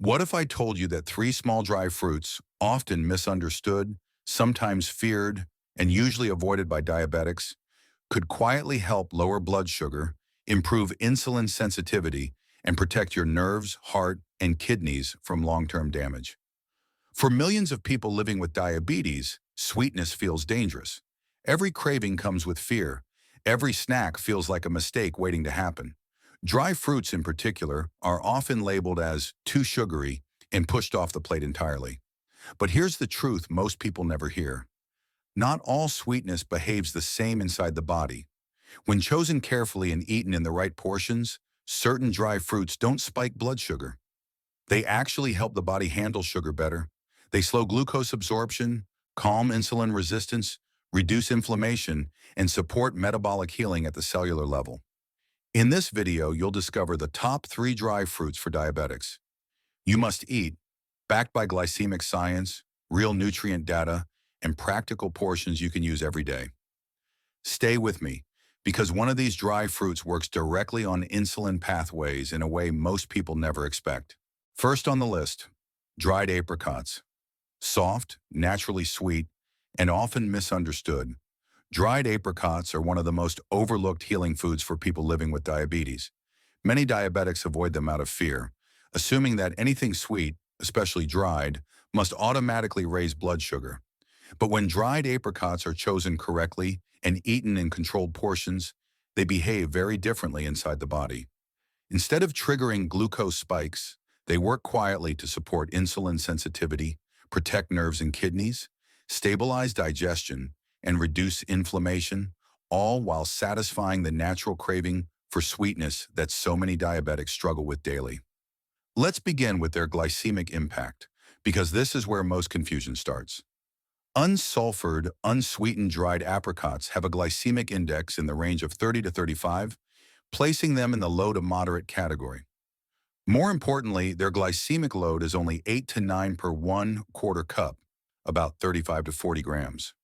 What if I told you that three small dry fruits, often misunderstood, sometimes feared, and usually avoided by diabetics, could quietly help lower blood sugar, improve insulin sensitivity, and protect your nerves, heart, and kidneys from long-term damage? For millions of people living with diabetes, sweetness feels dangerous. Every craving comes with fear. Every snack feels like a mistake waiting to happen. Dry fruits in particular are often labeled as too sugary and pushed off the plate entirely. But here's the truth most people never hear. Not all sweetness behaves the same inside the body. When chosen carefully and eaten in the right portions, certain dry fruits don't spike blood sugar. They actually help the body handle sugar better. They slow glucose absorption, calm insulin resistance, reduce inflammation, and support metabolic healing at the cellular level. In this video, you'll discover the top 3 dry fruits for diabetics you must eat, backed by glycemic science, real nutrient data, and practical portions you can use every day. Stay with me, because one of these dry fruits works directly on insulin pathways in a way most people never expect. First on the list, dried apricots. Soft, naturally sweet, and often misunderstood, dried apricots are one of the most overlooked healing foods for people living with diabetes. Many diabetics avoid them out of fear, assuming that anything sweet, especially dried, must automatically raise blood sugar. But when dried apricots are chosen correctly and eaten in controlled portions, they behave very differently inside the body. Instead of triggering glucose spikes, they work quietly to support insulin sensitivity, protect nerves and kidneys, stabilize digestion, and reduce inflammation, all while satisfying the natural craving for sweetness that so many diabetics struggle with daily. Let's begin with their glycemic impact, because this is where most confusion starts. Unsulfured, unsweetened dried apricots have a glycemic index in the range of 30 to 35, placing them in the low to moderate category. More importantly, their glycemic load is only 8 to 9 per 1/4 cup, about 35 to 40 grams.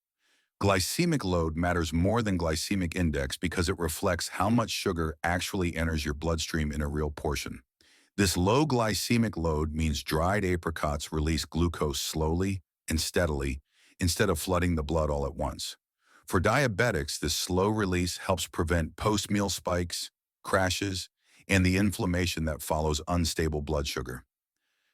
Glycemic load matters more than glycemic index because it reflects how much sugar actually enters your bloodstream in a real portion. This low glycemic load means dried apricots release glucose slowly and steadily instead of flooding the blood all at once. For diabetics, this slow release helps prevent post-meal spikes, crashes, and the inflammation that follows unstable blood sugar.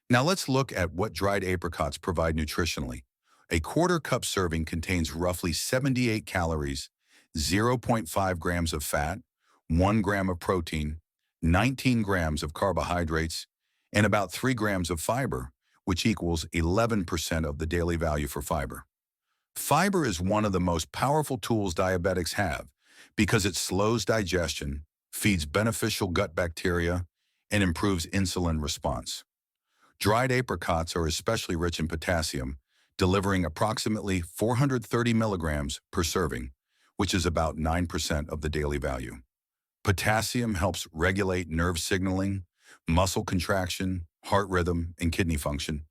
Now let's look at what dried apricots provide nutritionally. A 1/4 cup serving contains roughly 78 calories, 0.5 grams of fat, 1 gram of protein, 19 grams of carbohydrates, and about 3 grams of fiber, which equals 11% of the daily value for fiber. Fiber is one of the most powerful tools diabetics have because it slows digestion, feeds beneficial gut bacteria, and improves insulin response. Dried apricots are especially rich in potassium, delivering approximately 430 milligrams per serving, which is about 9% of the daily value. Potassium helps regulate nerve signaling, muscle contraction, heart rhythm, and kidney function,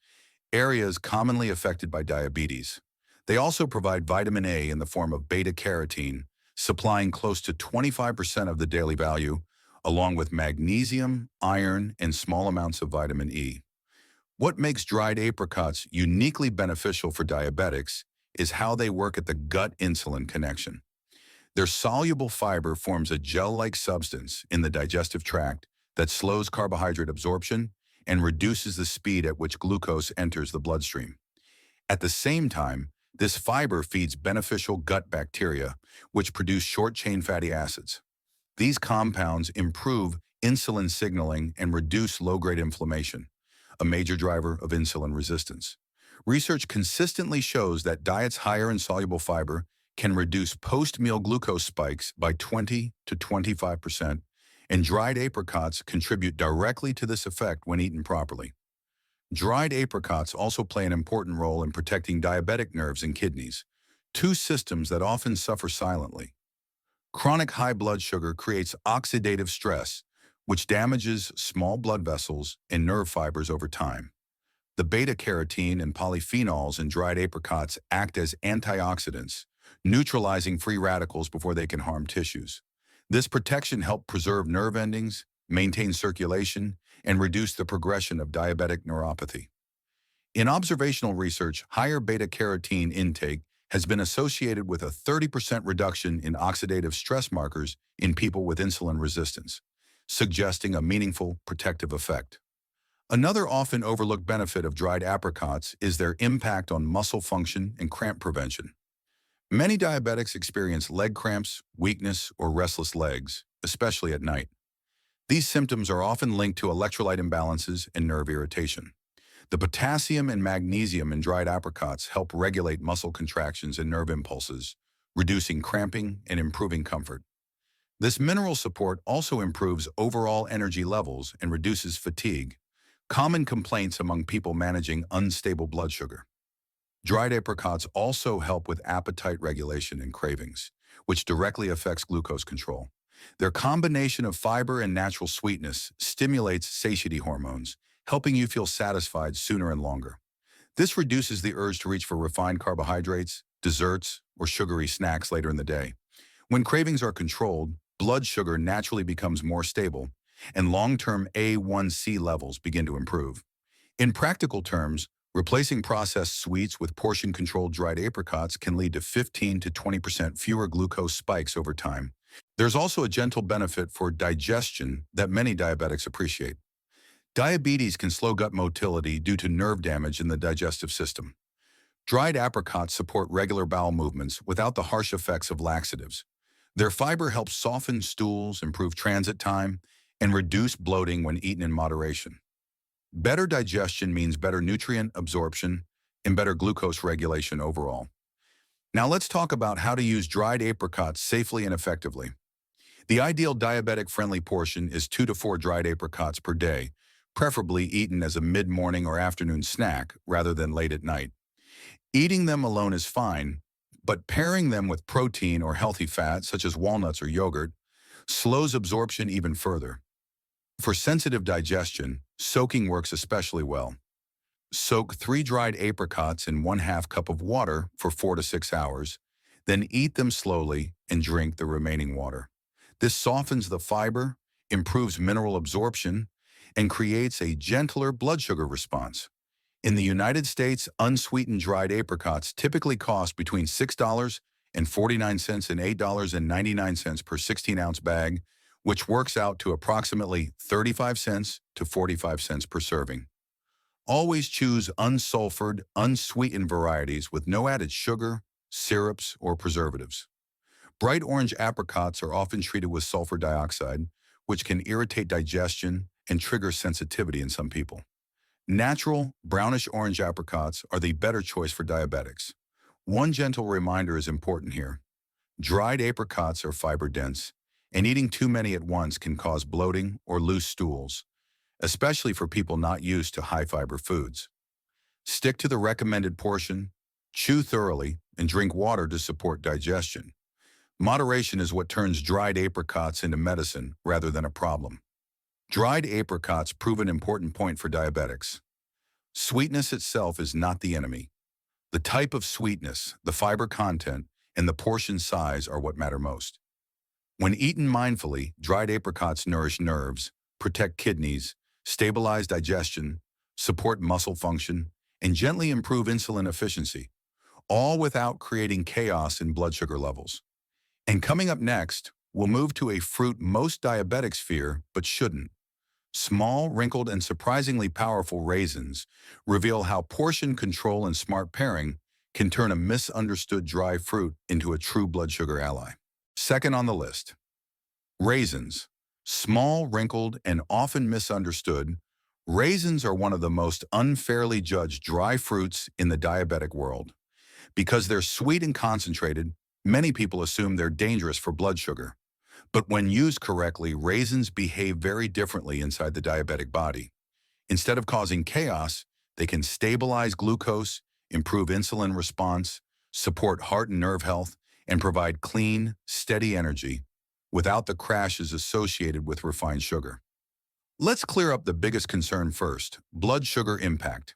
areas commonly affected by diabetes. They also provide vitamin A in the form of beta-carotene, supplying close to 25% of the daily value, along with magnesium, iron, and small amounts of vitamin E. What makes dried apricots uniquely beneficial for diabetics is how they work at the gut-insulin connection. Their soluble fiber forms a gel-like substance in the digestive tract that slows carbohydrate absorption and reduces the speed at which glucose enters the bloodstream. At the same time, this fiber feeds beneficial gut bacteria, which produce short-chain fatty acids. These compounds improve insulin signaling and reduce low-grade inflammation, a major driver of insulin resistance. Research consistently shows that diets higher in soluble fiber can reduce post-meal glucose spikes by 20 to 25%, and dried apricots contribute directly to this effect when eaten properly. Dried apricots also play an important role in protecting diabetic nerves and kidneys, two systems that often suffer silently. Chronic high blood sugar creates oxidative stress, which damages small blood vessels and nerve fibers over time. The beta-carotene and polyphenols in dried apricots act as antioxidants, neutralizing free radicals before they can harm tissues. This protection helps preserve nerve endings, maintain circulation, and reduce the progression of diabetic neuropathy. In observational research, higher beta-carotene intake has been associated with a 30% reduction in oxidative stress markers in people with insulin resistance, suggesting a meaningful protective effect. Another often overlooked benefit of dried apricots is their impact on muscle function and cramp prevention. Many diabetics experience leg cramps, weakness, or restless legs, especially at night. These symptoms are often linked to electrolyte imbalances and nerve irritation. The potassium and magnesium in dried apricots help regulate muscle contractions and nerve impulses, reducing cramping and improving comfort. This mineral support also improves overall energy levels and reduces fatigue, common complaints among people managing unstable blood sugar. Dried apricots also help with appetite regulation and cravings, which directly affects glucose control. Their combination of fiber and natural sweetness stimulates satiety hormones, helping you feel satisfied sooner and longer. This reduces the urge to reach for refined carbohydrates, desserts, or sugary snacks later in the day. When cravings are controlled, blood sugar naturally becomes more stable, and long-term A1C levels begin to improve. In practical terms, replacing processed sweets with portion-controlled dried apricots can lead to 15 to 20% fewer glucose spikes over time. There's also a gentle benefit for digestion that many diabetics appreciate. Diabetes can slow gut motility due to nerve damage in the digestive system. Dried apricots support regular bowel movements without the harsh effects of laxatives. Their fiber helps soften stools, improve transit time, and reduce bloating when eaten in moderation. Better digestion means better nutrient absorption and better glucose regulation overall. Now let's talk about how to use dried apricots safely and effectively. The ideal diabetic-friendly portion is 2 to 4 dried apricots per day, preferably eaten as a mid-morning or afternoon snack rather than late at night. Eating them alone is fine, but pairing them with protein or healthy fats such as walnuts or yogurt slows absorption even further. For sensitive digestion, soaking works especially well. Soak 3 dried apricots in 1/2 cup of water for 4 to 6 hours, then eat them slowly and drink the remaining water. This softens the fiber, improves mineral absorption, and creates a gentler blood sugar response. In the United States, unsweetened dried apricots typically cost between $6.49 and $8.99 per 16-ounce bag, which works out to approximately 35 cents to 45 cents per serving. Always choose unsulfured, unsweetened varieties with no added sugar, syrups, or preservatives. Bright orange apricots are often treated with sulfur dioxide, which can irritate digestion and trigger sensitivity in some people. Natural, brownish-orange apricots are the better choice for diabetics. One gentle reminder is important here. Dried apricots are fiber-dense, and eating too many at once can cause bloating or loose stools, especially for people not used to high-fiber foods. Stick to the recommended portion, chew thoroughly, and drink water to support digestion. Moderation is what turns dried apricots into medicine rather than a problem. Dried apricots prove an important point for diabetics. Sweetness itself is not the enemy. The type of sweetness, the fiber content, and the portion size are what matter most. When eaten mindfully, dried apricots nourish nerves, protect kidneys, stabilize digestion, support muscle function, and gently improve insulin efficiency, all without creating chaos in blood sugar levels. And coming up next, we'll move to a fruit most diabetics fear but shouldn't. Small, wrinkled, and surprisingly powerful raisins reveal how portion control and smart pairing can turn a misunderstood dry fruit into a true blood sugar ally. Second on the list, raisins. Small, wrinkled, and often misunderstood, raisins are one of the most unfairly judged dry fruits in the diabetic world. Because they're sweet and concentrated, many people assume they're dangerous for blood sugar. But when used correctly, raisins behave very differently inside the diabetic body. Instead of causing chaos, they can stabilize glucose, improve insulin response, support heart and nerve health, and provide clean, steady energy without the crashes associated with refined sugar. Let's clear up the biggest concern first: blood sugar impact.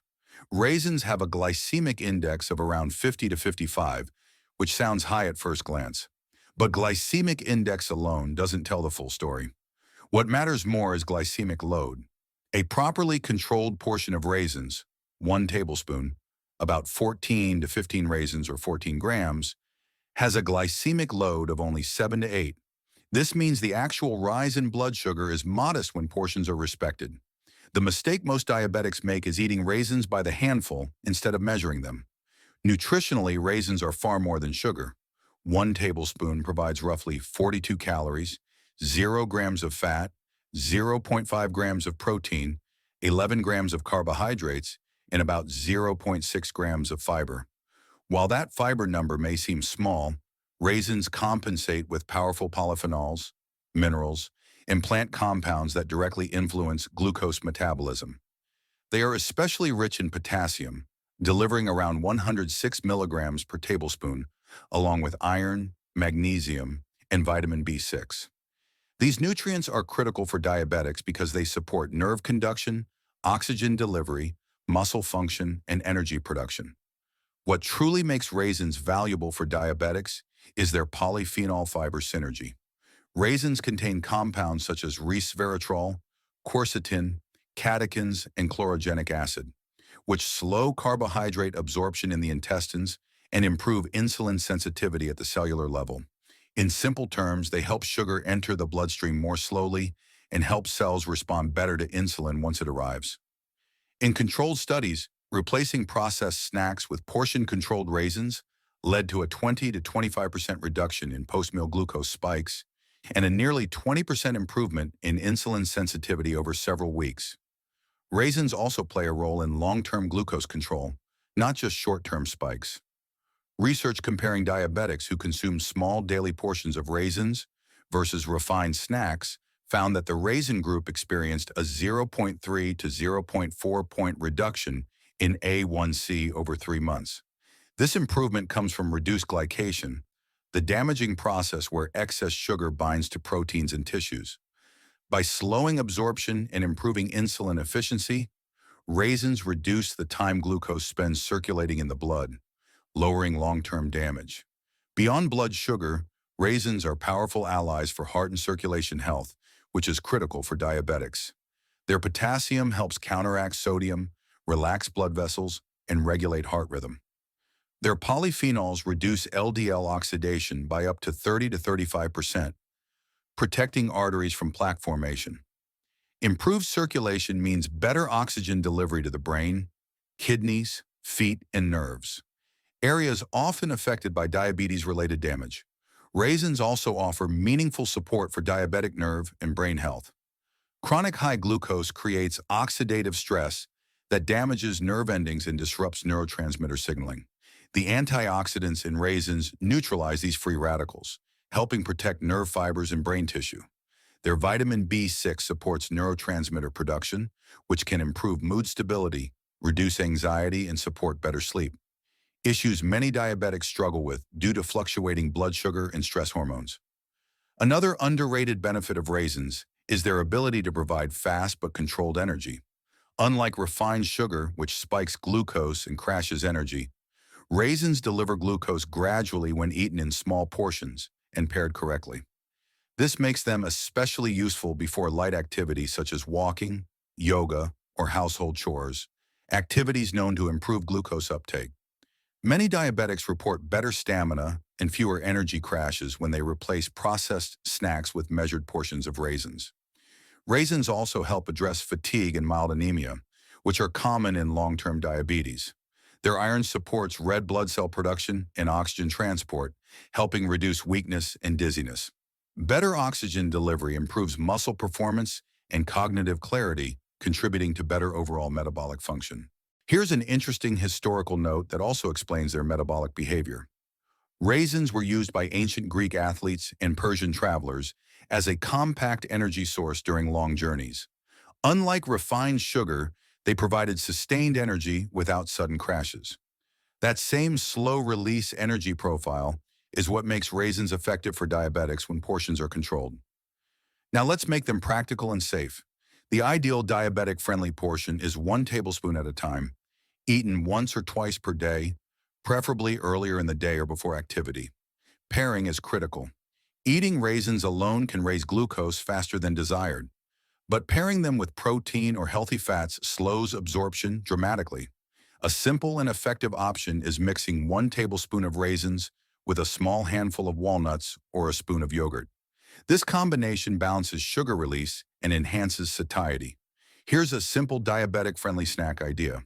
Raisins have a glycemic index of around 50 to 55, which sounds high at first glance. But glycemic index alone doesn't tell the full story. What matters more is glycemic load. A properly controlled portion of raisins, 1 tablespoon, about 14 to 15 raisins or 14 grams, has a glycemic load of only 7 to 8. This means the actual rise in blood sugar is modest when portions are respected. The mistake most diabetics make is eating raisins by the handful instead of measuring them. Nutritionally, raisins are far more than sugar. 1 tablespoon provides roughly 42 calories, 0 grams of fat, zero point 0.5 grams of protein, 11 grams of carbohydrates, and about zero point 0.6 grams of fiber. While that fiber number may seem small, raisins compensate with powerful polyphenols, minerals, and plant compounds that directly influence glucose metabolism. They are especially rich in potassium, delivering around 106 milligrams per tablespoon, along with iron, magnesium, and vitamin B6. These nutrients are critical for diabetics because they support nerve conduction, oxygen delivery, muscle function, and energy production. What truly makes raisins valuable for diabetics is their polyphenol fiber synergy. Raisins contain compounds such as resveratrol, quercetin, catechins, and chlorogenic acid, which slow carbohydrate absorption in the intestines and improve insulin sensitivity at the cellular level. In simple terms, they help sugar enter the bloodstream more slowly and help cells respond better to insulin once it arrives. In controlled studies, replacing processed snacks with portion-controlled raisins led to a 20 to 25% reduction in post-meal glucose spikes and a nearly 20% improvement in insulin sensitivity over several weeks. Raisins also play a role in long-term glucose control, not just short-term spikes. Research comparing diabetics who consume small daily portions of raisins versus refined snacks found that the raisin group experienced a 0.3 to 0.4 point reduction in A1C over 3 months. This improvement comes from reduced glycation, the damaging process where excess sugar binds to proteins and tissues. By slowing absorption and improving insulin efficiency, raisins reduce the time glucose spends circulating in the blood, lowering long-term damage. Beyond blood sugar, raisins are powerful allies for heart and circulation health, which is critical for diabetics. Their potassium helps counteract sodium, relax blood vessels, and regulate heart rhythm. Their polyphenols reduce LDL oxidation by up to 30 to 35%, protecting arteries from plaque formation. Improved circulation means better oxygen delivery to the brain, kidneys, feet, and nerves, areas often affected by diabetes-related damage. Raisins also offer meaningful support for diabetic nerve and brain health. Chronic high glucose creates oxidative stress that damages nerve endings and disrupts neurotransmitter signaling. The antioxidants in raisins neutralize these free radicals, helping protect nerve fibers and brain tissue. Their vitamin B6 supports neurotransmitter production, which can improve mood stability, reduce anxiety, and support better sleep, issues many diabetics struggle with due to fluctuating blood sugar and stress hormones. Another underrated benefit of raisins is their ability to provide fast but controlled energy. Unlike refined sugar, which spikes glucose and crashes energy, raisins deliver glucose gradually when eaten in small portions and paired correctly. This makes them especially useful before light activities such as walking, yoga, or household chores, activities known to improve glucose uptake. Many diabetics report better stamina and fewer energy crashes when they replace processed snacks with measured portions of raisins. Raisins also help address fatigue and mild anemia, which are common in long-term diabetes. Their iron supports red blood cell production and oxygen transport, helping reduce weakness and dizziness. Better oxygen delivery improves muscle performance and cognitive clarity, contributing to better overall metabolic function. Here's an interesting historical note that also explains their metabolic behavior. Raisins were used by ancient Greek athletes and Persian travelers as a compact energy source during long journeys. Unlike refined sugar, they provided sustained energy without sudden crashes. That same slow-release energy profile is what makes raisins effective for diabetics when portions are controlled. Now let's make them practical and safe. The ideal diabetic-friendly portion is 1 tablespoon at a time, eaten once or twice per day, preferably earlier in the day or before activity. Pairing is critical. Eating raisins alone can raise glucose faster than desired, But pairing them with protein or healthy fats slows absorption dramatically. A simple and effective option is mixing 1 tablespoon of raisins with a small handful of walnuts or a spoon of yogurt. This combination balances sugar release and enhances satiety. Here's a simple diabetic-friendly snack idea.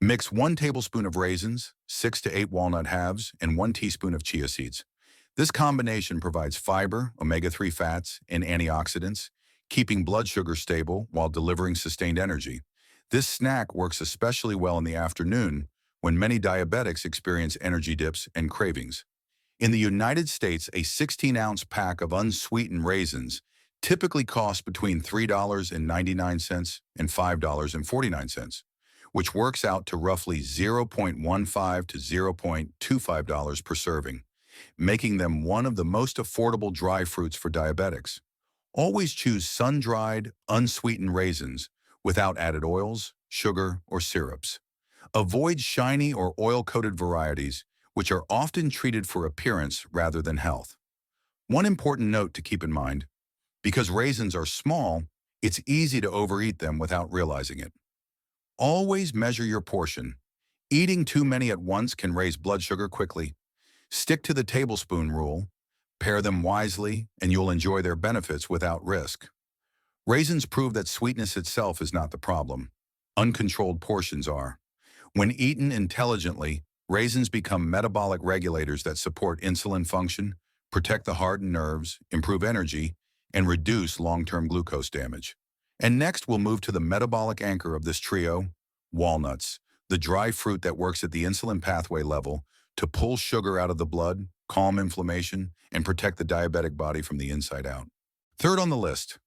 Mix 1 tablespoon of raisins, 6 to 8 walnut halves, and 1 teaspoon of chia seeds. This combination provides fiber, omega-3 fats, and antioxidants, keeping blood sugar stable while delivering sustained energy. This snack works especially well in the afternoon when many diabetics experience energy dips and cravings. In the United States, a 16-ounce pack of unsweetened raisins typically costs between $3.99 and $5.49, which works out to roughly $0.15 to $0.25 per serving, making them one of the most affordable dry fruits for diabetics. Always choose sun-dried, unsweetened raisins without added oils, sugar, or syrups. Avoid shiny or oil-coated varieties, which are often treated for appearance rather than health. One important note to keep in mind: because raisins are small, it's easy to overeat them without realizing it. Always measure your portion. Eating too many at once can raise blood sugar quickly. Stick to the tablespoon rule, pair them wisely, and you'll enjoy their benefits without risk. Raisins prove that sweetness itself is not the problem. Uncontrolled portions are. When eaten intelligently, raisins become metabolic regulators that support insulin function, protect the heart and nerves, improve energy, and reduce long-term glucose damage. And next, we'll move to the metabolic anchor of this trio: walnuts, the dry fruit that works at the insulin pathway level to pull sugar out of the blood, calm inflammation, and protect the diabetic body from the inside out. Third on the list,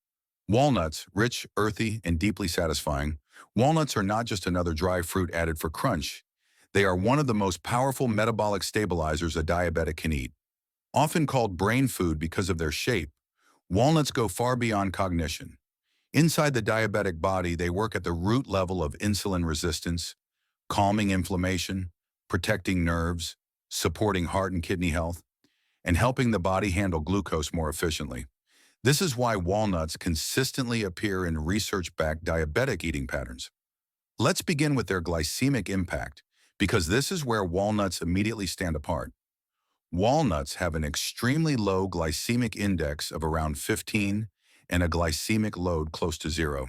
walnuts, rich, earthy, and deeply satisfying. Walnuts are not just another dry fruit added for crunch. They are one of the most powerful metabolic stabilizers a diabetic can eat. Often called brain food because of their shape, walnuts go far beyond cognition. Inside the diabetic body, they work at the root level of insulin resistance, calming inflammation, protecting nerves, supporting heart and kidney health, and helping the body handle glucose more efficiently. This is why walnuts consistently appear in research-backed diabetic eating patterns. Let's begin with their glycemic impact, because this is where walnuts immediately stand apart. Walnuts have an extremely low glycemic index of around 15 and a glycemic load close to 0.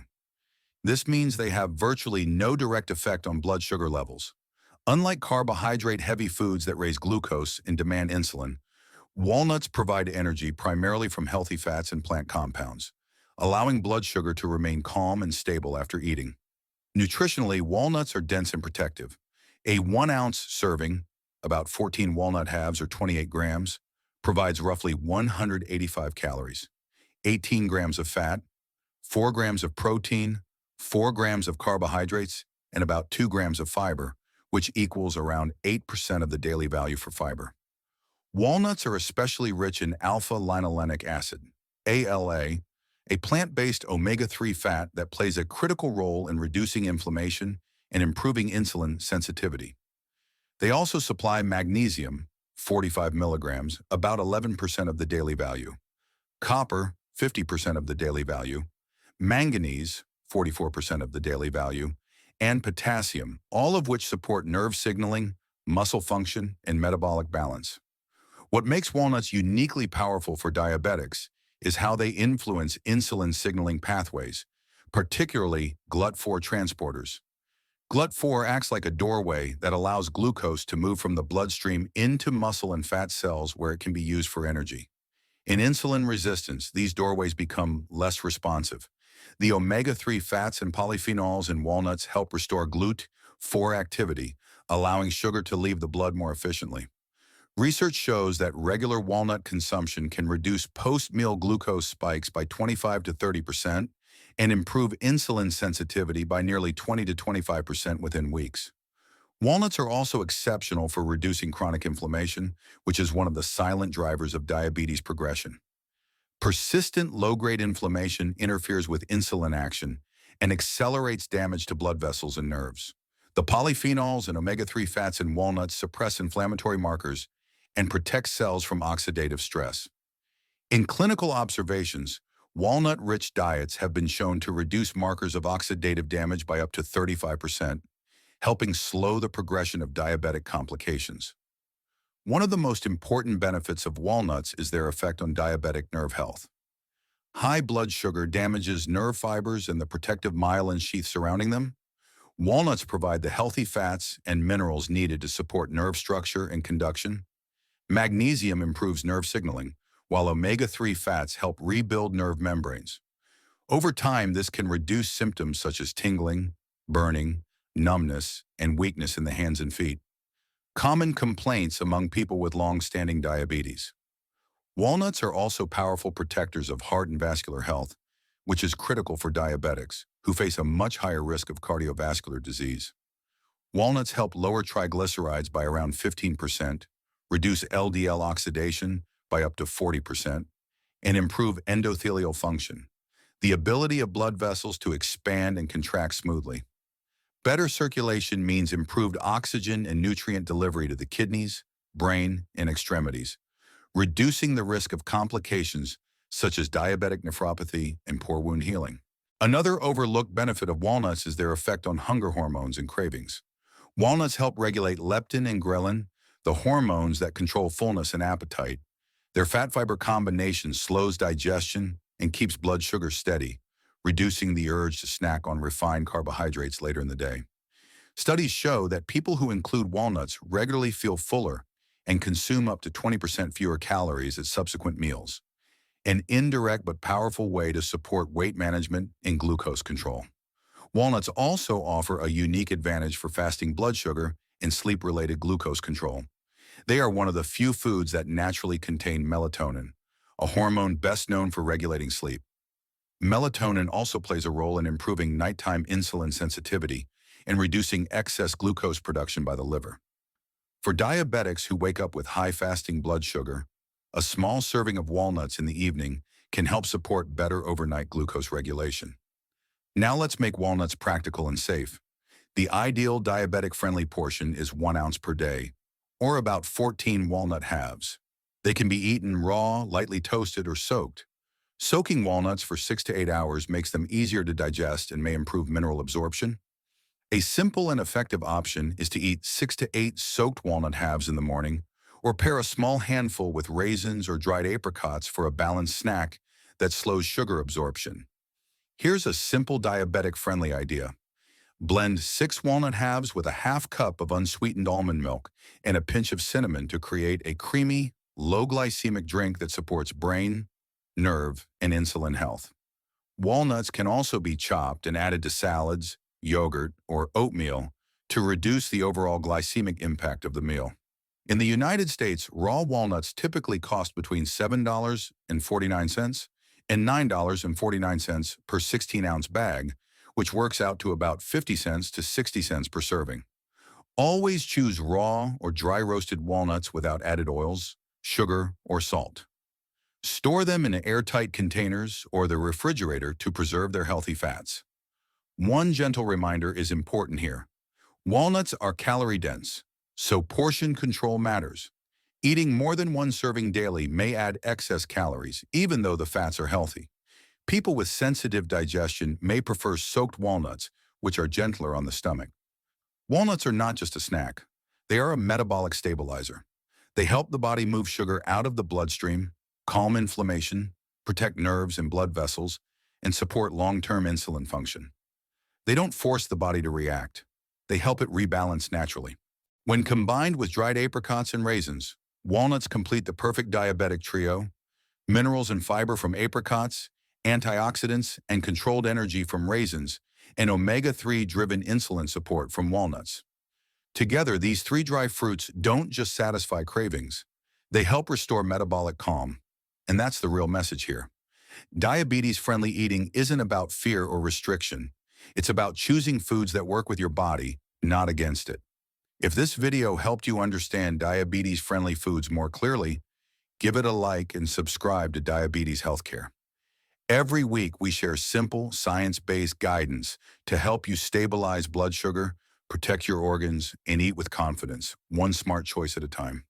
This means they have virtually no direct effect on blood sugar levels. Unlike carbohydrate-heavy foods that raise glucose and demand insulin, walnuts provide energy primarily from healthy fats and plant compounds, allowing blood sugar to remain calm and stable after eating. Nutritionally, walnuts are dense and protective. A 1-ounce serving, about 14 walnut halves or 28 grams, provides roughly 185 calories, 18 grams of fat, 4 grams of protein, 4 grams of carbohydrates, and about 2 grams of fiber, which equals around 8% of the daily value for fiber. Walnuts are especially rich in alpha-linolenic acid, ALA, a plant-based omega-3 fat that plays a critical role in reducing inflammation and improving insulin sensitivity. They also supply magnesium, 45 milligrams, about 11% of the daily value, copper, 50% of the daily value, manganese, 44% of the daily value, and potassium, all of which support nerve signaling, muscle function, and metabolic balance. What makes walnuts uniquely powerful for diabetics is how they influence insulin signaling pathways, particularly GLUT4 transporters. GLUT4 acts like a doorway that allows glucose to move from the bloodstream into muscle and fat cells where it can be used for energy. In insulin resistance, these doorways become less responsive. The omega-3 fats and polyphenols in walnuts help restore GLUT4 activity, allowing sugar to leave the blood more efficiently. Research shows that regular walnut consumption can reduce post-meal glucose spikes by 25 to 30% and improve insulin sensitivity by nearly 20 to 25% within weeks. Walnuts are also exceptional for reducing chronic inflammation, which is one of the silent drivers of diabetes progression. Persistent low-grade inflammation interferes with insulin action and accelerates damage to blood vessels and nerves. The polyphenols and omega-3 fats in walnuts suppress inflammatory markers and protect cells from oxidative stress. In clinical observations, Walnut-rich diets have been shown to reduce markers of oxidative damage by up to 35%, helping slow the progression of diabetic complications. One of the most important benefits of walnuts is their effect on diabetic nerve health. High blood sugar damages nerve fibers and the protective myelin sheath surrounding them. Walnuts provide the healthy fats and minerals needed to support nerve structure and conduction. Magnesium improves nerve signaling, while omega-3 fats help rebuild nerve membranes. Over time, this can reduce symptoms such as tingling, burning, numbness, and weakness in the hands and feet, common complaints among people with long-standing diabetes. Walnuts are also powerful protectors of heart and vascular health, which is critical for diabetics, who face a much higher risk of cardiovascular disease. Walnuts help lower triglycerides by around 15%, reduce LDL oxidation by up to 40%, and improve endothelial function, the ability of blood vessels to expand and contract smoothly. Better circulation means improved oxygen and nutrient delivery to the kidneys, brain, and extremities, reducing the risk of complications such as diabetic nephropathy and poor wound healing. Another overlooked benefit of walnuts is their effect on hunger hormones and cravings. Walnuts help regulate leptin and ghrelin, the hormones that control fullness and appetite. Their fat-fiber combination slows digestion and keeps blood sugar steady, reducing the urge to snack on refined carbohydrates later in the day. Studies show that people who include walnuts regularly feel fuller and consume up to 20% fewer calories at subsequent meals, an indirect but powerful way to support weight management and glucose control. Walnuts also offer a unique advantage for fasting blood sugar and sleep-related glucose control. They are one of the few foods that naturally contain melatonin, a hormone best known for regulating sleep. Melatonin also plays a role in improving nighttime insulin sensitivity and reducing excess glucose production by the liver. For diabetics who wake up with high fasting blood sugar, a small serving of walnuts in the evening can help support better overnight glucose regulation. Now let's make walnuts practical and safe. The ideal diabetic-friendly portion is 1 ounce per day, or about 14 walnut halves. They can be eaten raw, lightly toasted, or soaked. Soaking walnuts for 6 to 8 hours makes them easier to digest and may improve mineral absorption. A simple and effective option is to eat 6 to 8 soaked walnut halves in the morning, or pair a small handful with raisins or dried apricots for a balanced snack that slows sugar absorption. Here's a simple diabetic-friendly idea. Blend 6 walnut halves with a half cup of unsweetened almond milk and a pinch of cinnamon to create a creamy, low-glycemic drink that supports brain, nerve, and insulin health. Walnuts can also be chopped and added to salads, yogurt, or oatmeal to reduce the overall glycemic impact of the meal. In the United States, raw walnuts typically cost between $7.49 and $9.49 per 16-ounce bag, which works out to about 50 cents to 60 cents per serving. Always choose raw or dry roasted walnuts without added oils, sugar, or salt. Store them in airtight containers or the refrigerator to preserve their healthy fats. One gentle reminder is important here. Walnuts are calorie-dense, so portion control matters. Eating more than 1 serving daily may add excess calories, even though the fats are healthy. People with sensitive digestion may prefer soaked walnuts, which are gentler on the stomach. Walnuts are not just a snack. They are a metabolic stabilizer. They help the body move sugar out of the bloodstream, calm inflammation, protect nerves and blood vessels, and support long-term insulin function. They don't force the body to react. They help it rebalance naturally. When combined with dried apricots and raisins, walnuts complete the perfect diabetic trio: minerals and fiber from apricots, antioxidants and controlled energy from raisins, and omega-3-driven insulin support from walnuts. Together, these 3 dry fruits don't just satisfy cravings. They help restore metabolic calm. And that's the real message here. Diabetes-friendly eating isn't about fear or restriction. It's about choosing foods that work with your body, not against it. If this video helped you understand diabetes-friendly foods more clearly, give it a like and subscribe to Diabetes Healthcare. Every week, we share simple, science-based guidance to help you stabilize blood sugar, protect your organs, and eat with confidence, one smart choice at a time.